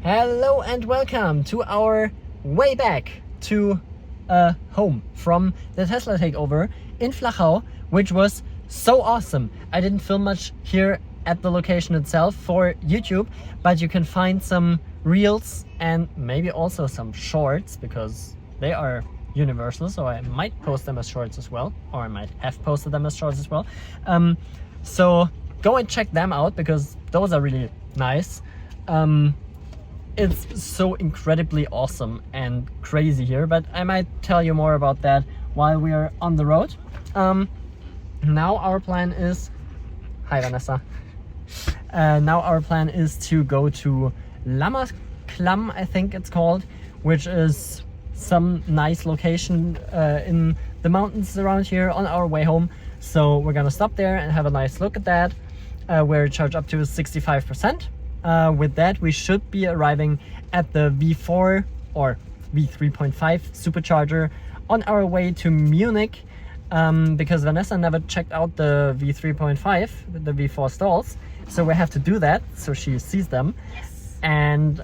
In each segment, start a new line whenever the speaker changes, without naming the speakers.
Hello and welcome to our way back to home from the Tesla Takeover in Flachau, which was so awesome. I didn't film much here at the location itself for YouTube, but you can find some reels and maybe also some shorts because they are universal, so I might post them as shorts as well, or I might have posted them as shorts as well. So go and check them out because those are really nice. It's so incredibly awesome and crazy here, but I might tell you more about that while we are on the road. Now our plan is... Hi Vanessa. Now our plan is to go to Lama, Clum, I think it's called, which is some nice location in the mountains around here on our way home. So we're gonna stop there and have a nice look at that. We're charged up to 65%. With that, we should be arriving at the V4 or V3.5 supercharger on our way to Munich, because Vanessa never checked out the V3.5, the V4 stalls. So we have to do that so she sees them. Yes. And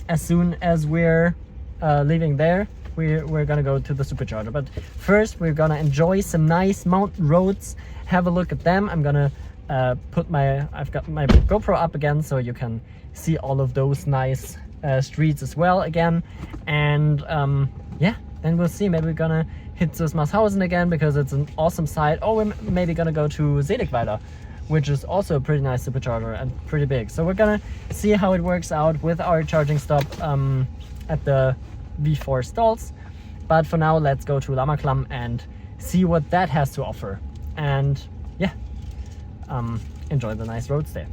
as soon as we're leaving there, we're gonna go to the supercharger. But first, we're gonna enjoy some nice mountain roads, have a look at them. I'm gonna I've got my GoPro up again so you can see all of those nice streets as well again. And yeah, then we'll see. Maybe we're gonna hit Süßmarshausen again because it's an awesome site, or we're maybe gonna go to Seligweiler, which is also a pretty nice supercharger and pretty big. So we're gonna see how it works out with our charging stop at the V4 stalls. But for now, let's go to Lama Clum and see what that has to offer. And yeah, enjoy the nice roads there.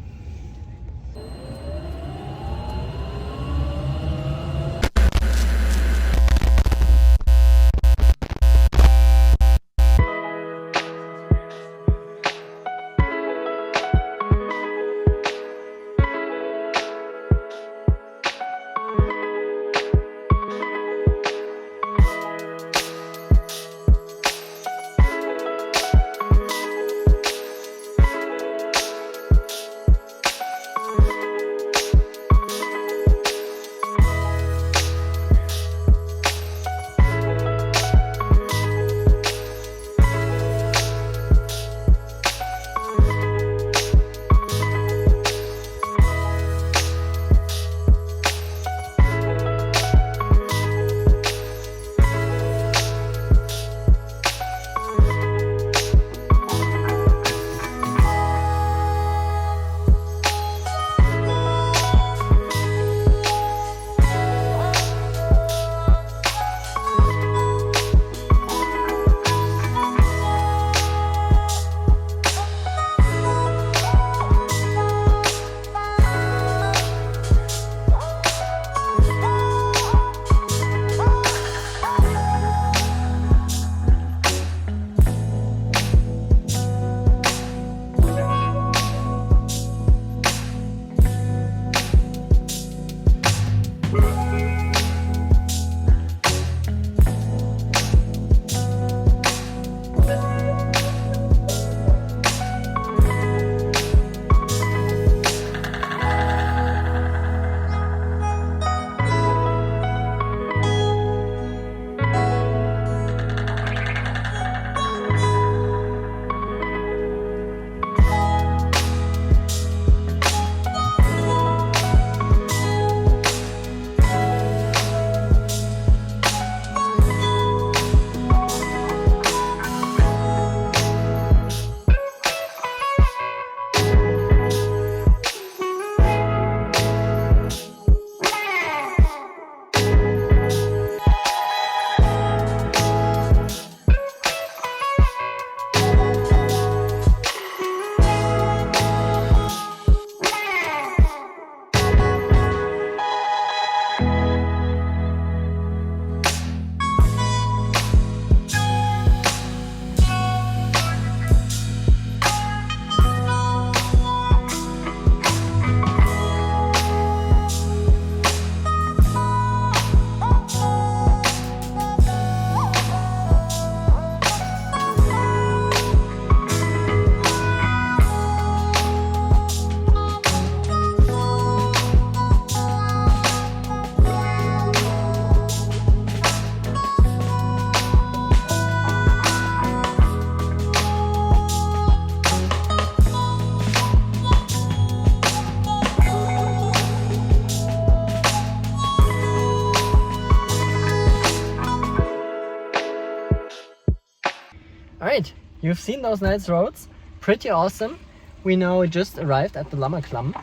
you've seen those nice roads, pretty awesome. We now just arrived at the Lama Clum.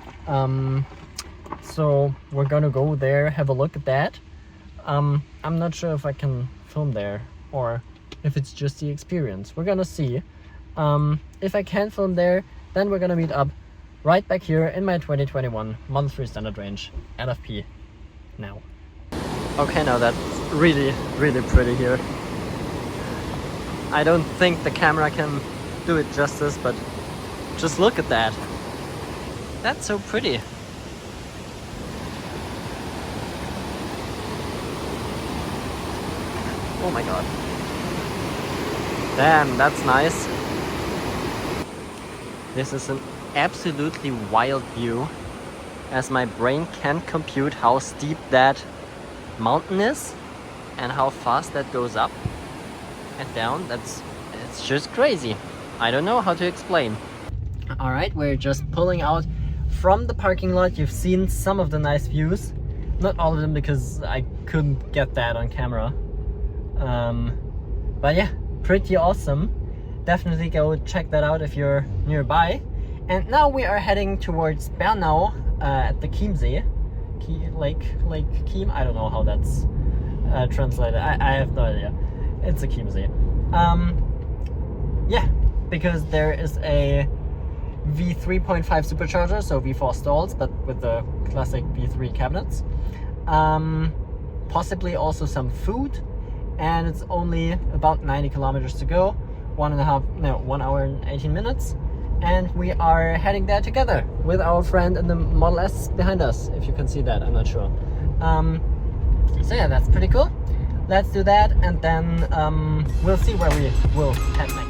So we're gonna go there, have a look at that. I'm not sure if I can film there or if it's just the experience. We're gonna see. If I can film there, then we're gonna meet up right back here in my 2021 Model 3 Standard Range LFP now. Okay, now that's really, really pretty here. I don't think the camera can do it justice, but just look at that. That's so pretty. Oh my god. Damn, that's nice. This is an absolutely wild view, as my brain can't compute how steep that mountain is and how fast that goes up and down. It's just crazy. I don't know how to explain. All right, we're just pulling out from the parking lot. You've seen some of the nice views, not all of them because I couldn't get that on camera. But yeah, pretty awesome. Definitely go check that out if you're nearby. And now we are heading towards Bernau at the Chiemsee. Lake Chiem? I don't know how that's translated. I have no idea. It's a Chiemsee. Yeah, because there is a V3.5 supercharger, so V4 stalls, but with the classic V3 cabinets. Possibly also some food, and it's only about 90 kilometers to go. 1 hour and 18 minutes. And we are heading there together with our friend in the Model S behind us, if you can see that, I'm not sure. So yeah, that's pretty cool. Let's do that, and then we'll see where we will head next.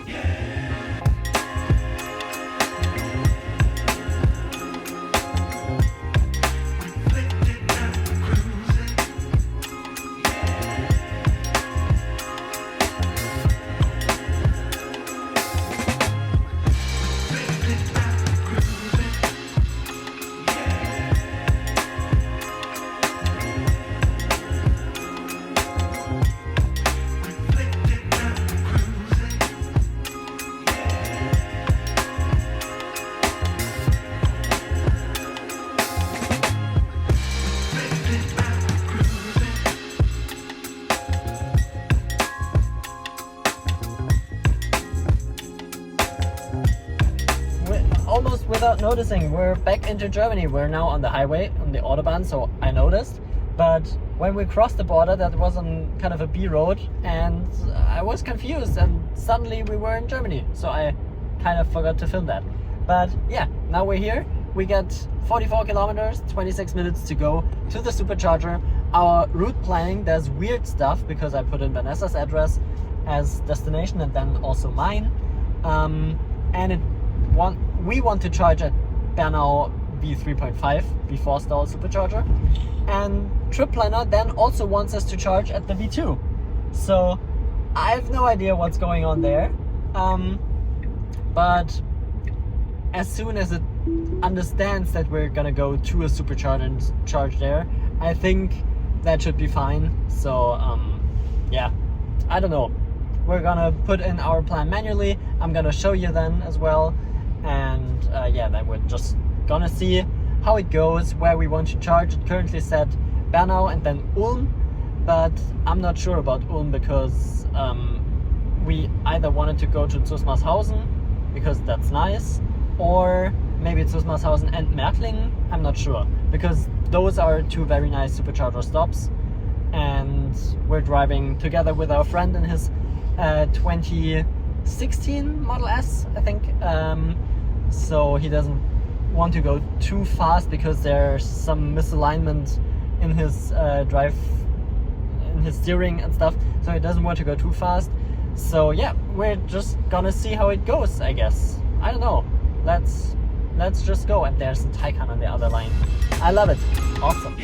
Almost without noticing, we're back into Germany. We're now on the highway, on the Autobahn, so I noticed. But when we crossed the border, that was on kind of a B road, and I was confused, and suddenly we were in Germany. So I kind of forgot to film that. But yeah, now we're here. We get 44 kilometers, 26 minutes to go to the supercharger. Our route planning, there's weird stuff because I put in Vanessa's address as destination and then also mine. And we want to charge at Bernau V3.5 V4 stall supercharger, and Trip Planner then also wants us to charge at the V2. So I have no idea what's going on there, but as soon as it understands that we're gonna go to a supercharger and charge there, I think that should be fine. So yeah, I don't know. We're gonna put in our plan manually. I'm gonna show you then as well. And yeah, then we're just gonna see how it goes, where we want to charge. It currently said Bernau and then Ulm, but I'm not sure about Ulm because we either wanted to go to Zusmarshausen because that's nice, or maybe Zusmarshausen and Merklingen. I'm not sure, because those are two very nice supercharger stops, and we're driving together with our friend in his 2016 Model S, I think. So he doesn't want to go too fast because there's some misalignment in his in his steering and stuff. So he doesn't want to go too fast. So yeah, we're just gonna see how it goes, I guess. I don't know. Let's just go. And there's the Taycan on the other line. I love it. Awesome.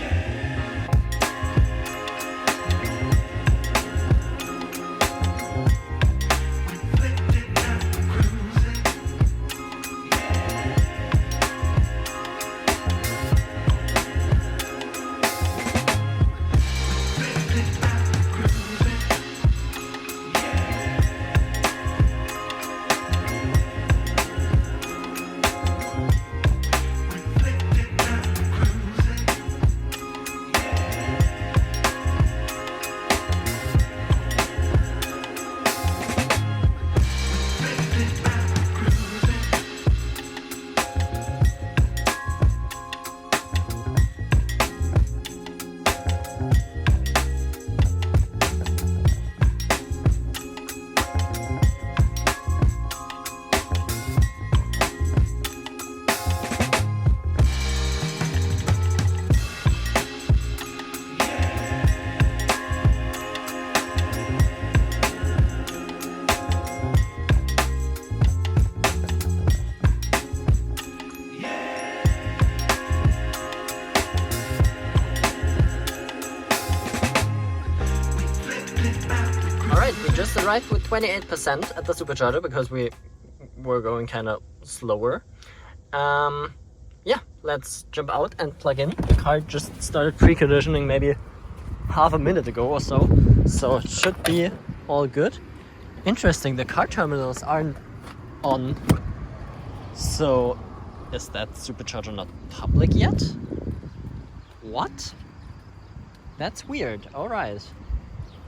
just arrived with 28% at the supercharger because we were going kind of slower. Yeah, let's jump out and plug in. The car just started pre-conditioning maybe half a minute ago or so, so it should be all good. Interesting, the car terminals aren't on. So is that supercharger not public yet? What? That's weird. Alright,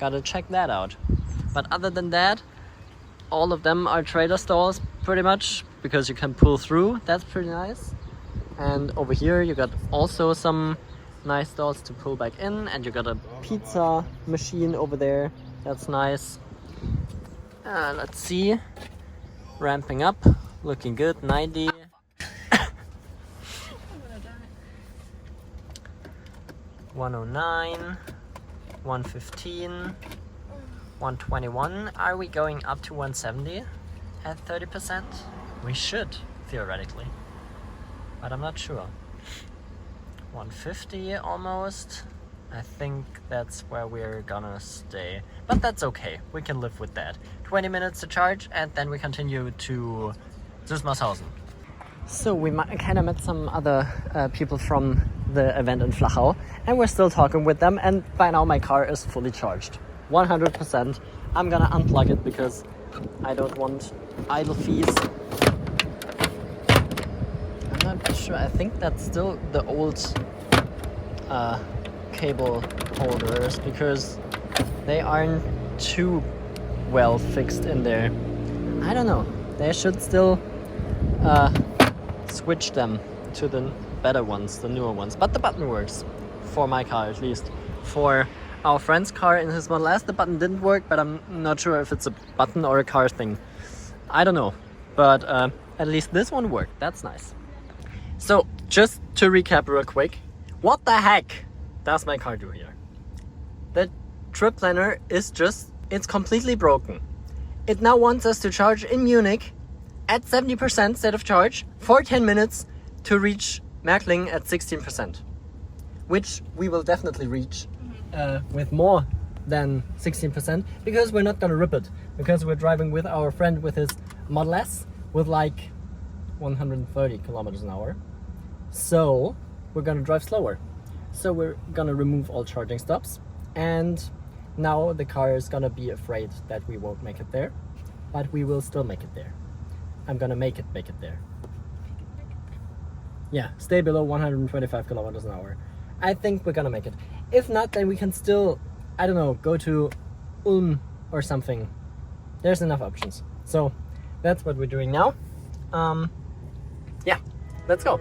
gotta check that out. But other than that, all of them are trader stalls pretty much, because you can pull through. That's pretty nice. And over here you got also some nice stalls to pull back in, and you got a pizza machine over there. That's nice. Let's see. Ramping up, looking good. 90. 109. 115. 121. Are we going up to 170 at 30%? We should, theoretically, but I'm not sure. 150 almost. I think that's where we're gonna stay, but that's okay. We can live with that. 20 minutes to charge, and then we continue to Süßmarshausen. So we kind of met some other people from the event in Flachau, and we're still talking with them, and by now my car is fully charged. 100%. I'm gonna unplug it because I don't want idle fees. I'm not sure. I think that's still the old cable holders because they aren't too well fixed in there. I don't know. They should still switch them to the better ones, the newer ones. But the button works for my car, at least. For our friend's car in his Model S, the button didn't work, but I'm not sure if it's a button or a car thing. I don't know, but at least this one worked. That's nice. So, just to recap real quick, what the heck does my car do here? The trip planner is it's completely broken. It now wants us to charge in Munich at 70% state of charge for 10 minutes to reach Märkling at 16%, which we will definitely reach with more than 16%, because we're not gonna rip it, because we're driving with our friend with his Model S with like 130 kilometers an hour. So we're gonna drive slower. So we're gonna remove all charging stops, and now the car is gonna be afraid that we won't make it there, but we will still make it there. I'm gonna make it there. Yeah, stay below 125 kilometers an hour. I think we're gonna make it. If not, then we can still, I don't know, go to Ulm or something. There's enough options. So that's what we're doing now. Yeah, let's go.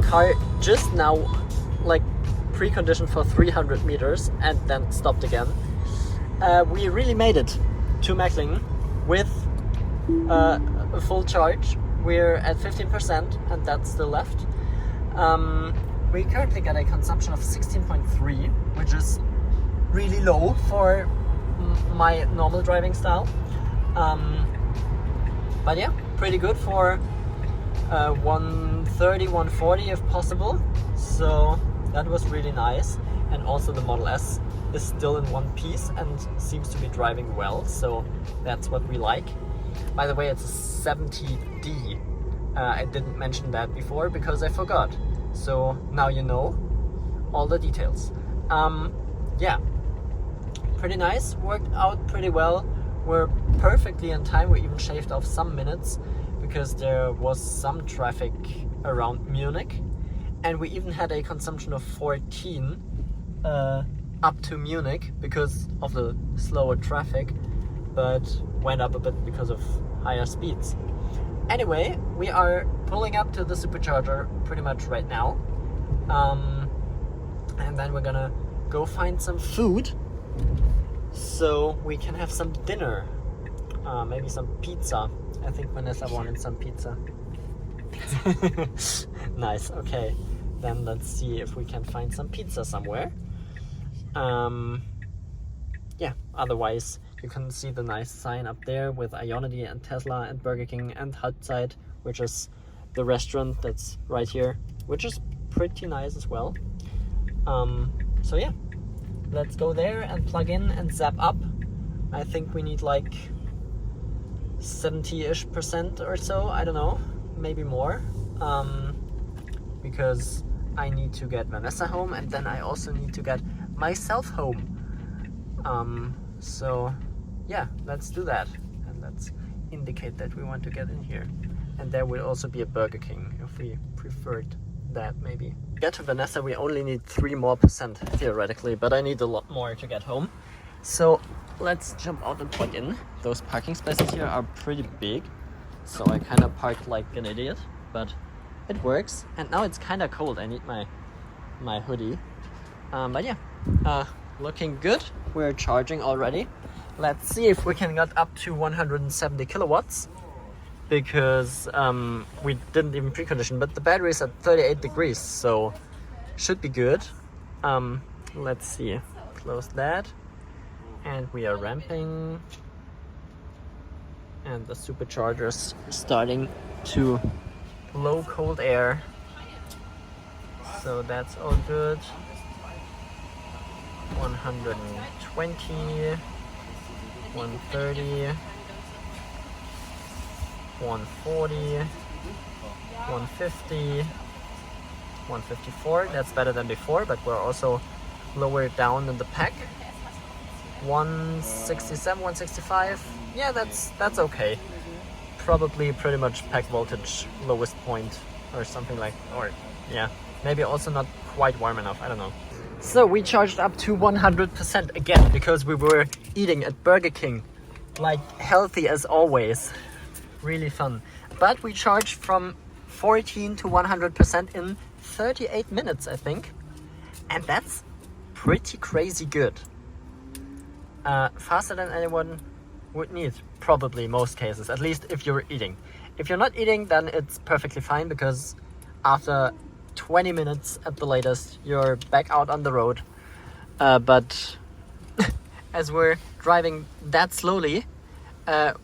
car just now like preconditioned for 300 meters and then stopped again. We really made it to Mechlingen with a full charge. We're at 15% and that's still left. We currently got a consumption of 16.3, which is really low for my normal driving style. But yeah, pretty good for 130, 140 if possible. So that was really nice. And also the Model S is still in one piece and seems to be driving well. So that's what we like. By the way, it's a 70D. I didn't mention that before because I forgot. So now you know all the details. Yeah, pretty nice, worked out pretty well. We're perfectly in time. We even shaved off some minutes because there was some traffic around Munich, and we even had a consumption of 14 up to Munich because of the slower traffic, but went up a bit because of higher speeds. Anyway, we are pulling up to the supercharger pretty much right now, and then we're gonna go find some food so we can have some dinner, maybe some pizza. I think Vanessa wanted some pizza. Nice. Okay, then let's see if we can find some pizza somewhere. Yeah, otherwise you can see the nice sign up there with Ionity and Tesla and Burger King and Halbzeit, which is the restaurant that's right here, which is pretty nice as well. So yeah, let's go there and plug in and zap up. I think we need like 70-ish% or so, I don't know, maybe more, because I need to get Vanessa home and then I also need to get myself home. So yeah, let's do that and let's indicate that we want to get in here. And there will also be a Burger King if we preferred that, maybe. To get to Vanessa we only need 3% more theoretically, but I need a lot more to get home. So let's jump out and plug in. Those parking spaces here are pretty big, so I kind of parked like an idiot, but it works. And now it's kind of cold, I need my hoodie. But yeah, looking good. We're charging already. Let's see if we can get up to 170 kilowatts, because we didn't even precondition, but the battery is at 38 degrees, so should be good. Let's see, close that, and we are ramping, and the supercharger's starting to blow cold air, so that's all good. 120, 130, 140, 150, 154. That's better than before, but we're also lower down in the pack. 167, 165. Yeah, that's okay. Probably pretty much pack voltage lowest point or something like, or yeah, maybe also not quite warm enough, I don't know. So we charged up to 100% again because we were eating at Burger King, like healthy as always. Really fun. But we charged from 14 to 100% in 38 minutes, I think. And that's pretty crazy good. Faster than anyone would need, probably most cases, at least if you're eating. If you're not eating, then it's perfectly fine, because after 20 minutes at the latest, you're back out on the road. But as we're driving that slowly,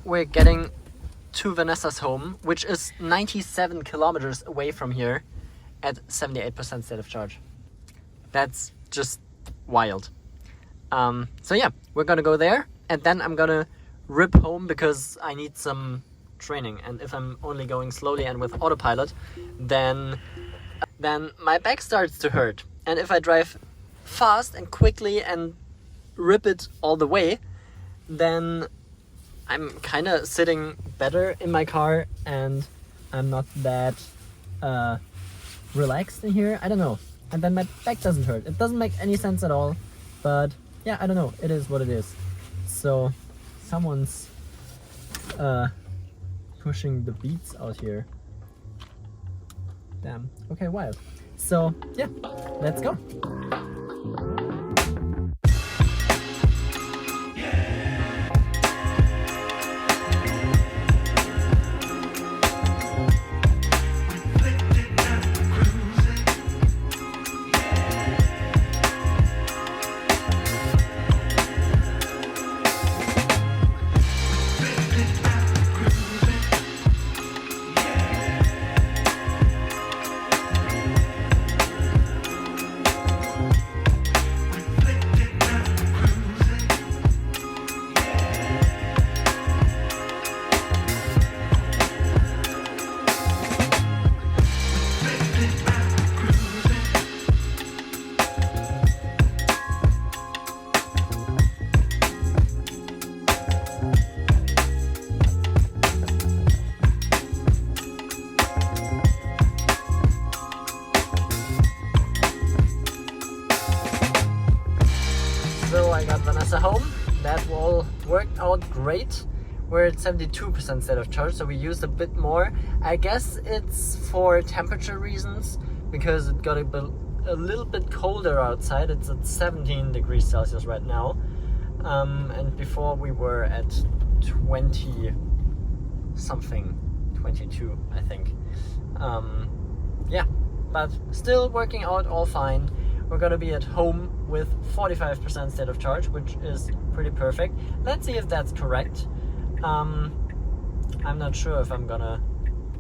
we're getting to Vanessa's home, which is 97 kilometers away from here, at 78% state of charge. That's just wild. So yeah, we're gonna go there, and then I'm gonna rip home because I need some training. And if I'm only going slowly and with autopilot, then my back starts to hurt. And if I drive fast and quickly and rip it all the way, then I'm kind of sitting better in my car and I'm not that relaxed in here. I don't know. And then my back doesn't hurt. It doesn't make any sense at all. But yeah, I don't know. It is what it is. So someone's pushing the beats out here. Damn. Okay, wild. So yeah, let's go. So I got Vanessa home. That all worked out great. We're at 72% state of charge, so we used a bit more. I guess it's for temperature reasons, because it got a little bit colder outside. It's at 17 degrees Celsius right now. And before we were at 20 something, 22 I think. Yeah, but still working out all fine. We're gonna be at home with 45% state of charge, which is pretty perfect. Let's see if that's correct. I'm not sure if I'm gonna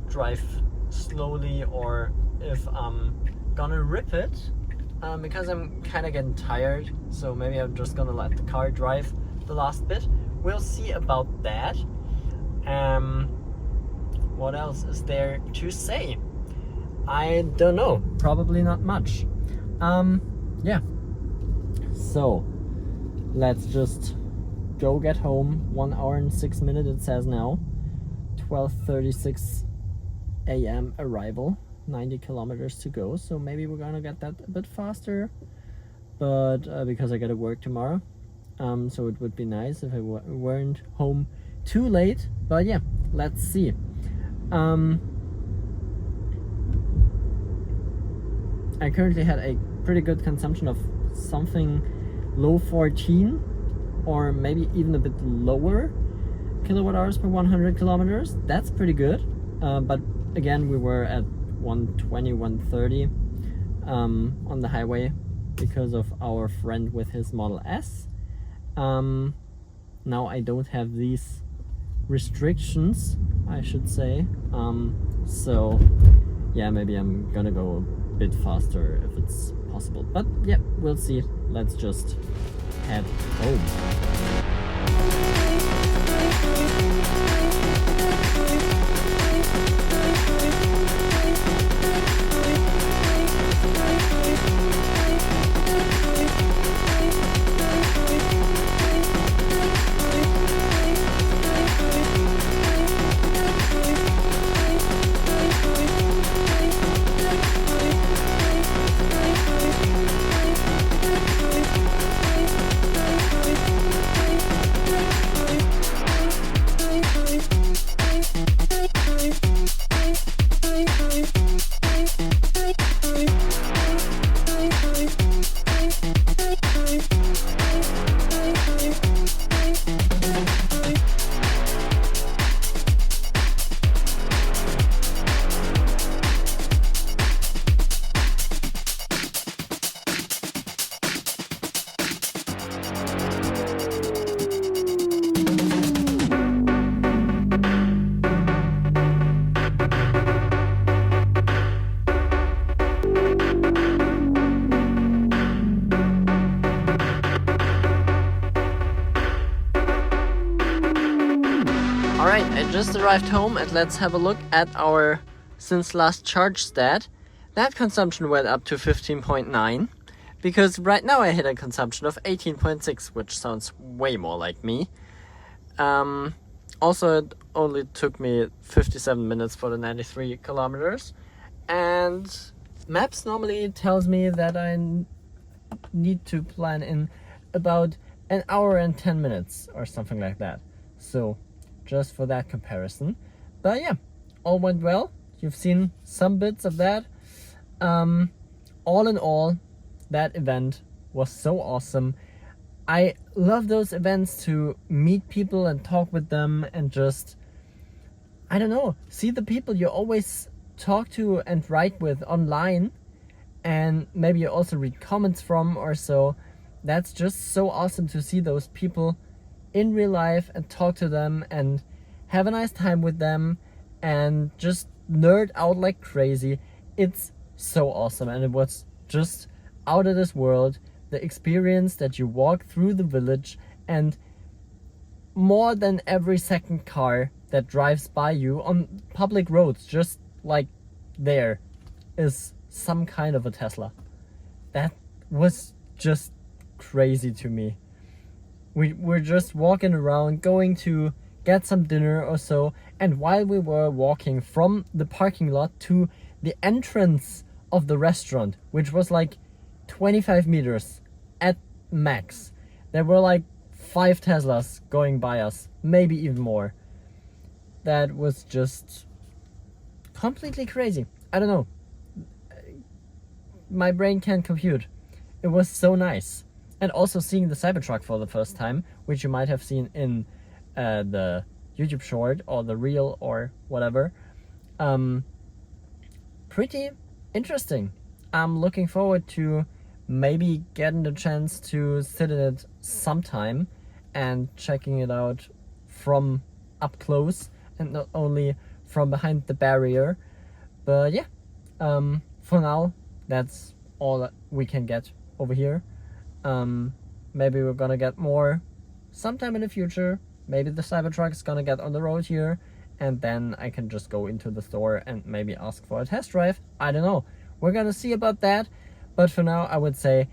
drive slowly or if I'm gonna rip it, because I'm kind of getting tired. So maybe I'm just gonna let the car drive the last bit. We'll see about that. What else is there to say? I don't know. Probably not much. Yeah. So let's just go get home. 1 hour and 6 minutes it says now. 12:36 a.m. arrival. 90 kilometers to go. So maybe we're gonna get that a bit faster. But because I gotta work tomorrow. So it would be nice if I weren't home too late. But yeah, let's see. I currently had a pretty good consumption of something low 14 or maybe even a bit lower kilowatt hours per 100 kilometers. That's pretty good. But again, we were at 120, 130 on the highway because of our friend with his Model S. Now I don't have these restrictions, I should say. So yeah, maybe I'm gonna go a bit faster if it's possible. But yeah, we'll see. Let's just head home. Alright, I just arrived home and let's have a look at our since last charge stat. That consumption went up to 15.9 because right now I hit a consumption of 18.6, which sounds way more like me. Also, it only took me 57 minutes for the 93 kilometers, and Maps normally tells me that I need to plan in about an hour and 10 minutes or something like that. So just for that comparison. But yeah, all went well. You've seen some bits of that. all in all, that event was so awesome. I love those events to meet people and talk with them and just, I don't know, see the people you always talk to and write with online, and maybe you also read comments from or so. That's just so awesome to see those people in real life and talk to them and have a nice time with them and just nerd out like crazy. It's so awesome, and it was just out of this world. The experience that you walk through the village, and more than every second car that drives by you on public roads, just like there, is some kind of a Tesla. That was just crazy to me. We were just walking around, going to get some dinner or so, and while we were walking from the parking lot to the entrance of the restaurant, which was like 25 meters at max, there were like 5 Teslas going by us, maybe even more. That was just completely crazy. I don't know. My brain can't compute. It was so nice. And also seeing the Cybertruck for the first time, which you might have seen in the YouTube short or the reel or whatever. Pretty interesting. I'm looking forward to maybe getting the chance to sit in it sometime and checking it out from up close and not only from behind the barrier. But yeah, for now, that's all that we can get over here. Maybe we're gonna get more sometime in the future. Maybe the Cybertruck is gonna get on the road here, and then I can just go into the store and maybe ask for a test drive. I don't know. We're gonna see about that. But for now, I would say,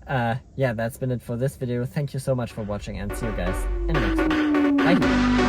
yeah, that's been it for this video. Thank you so much for watching, and see you guys in the next one. Bye.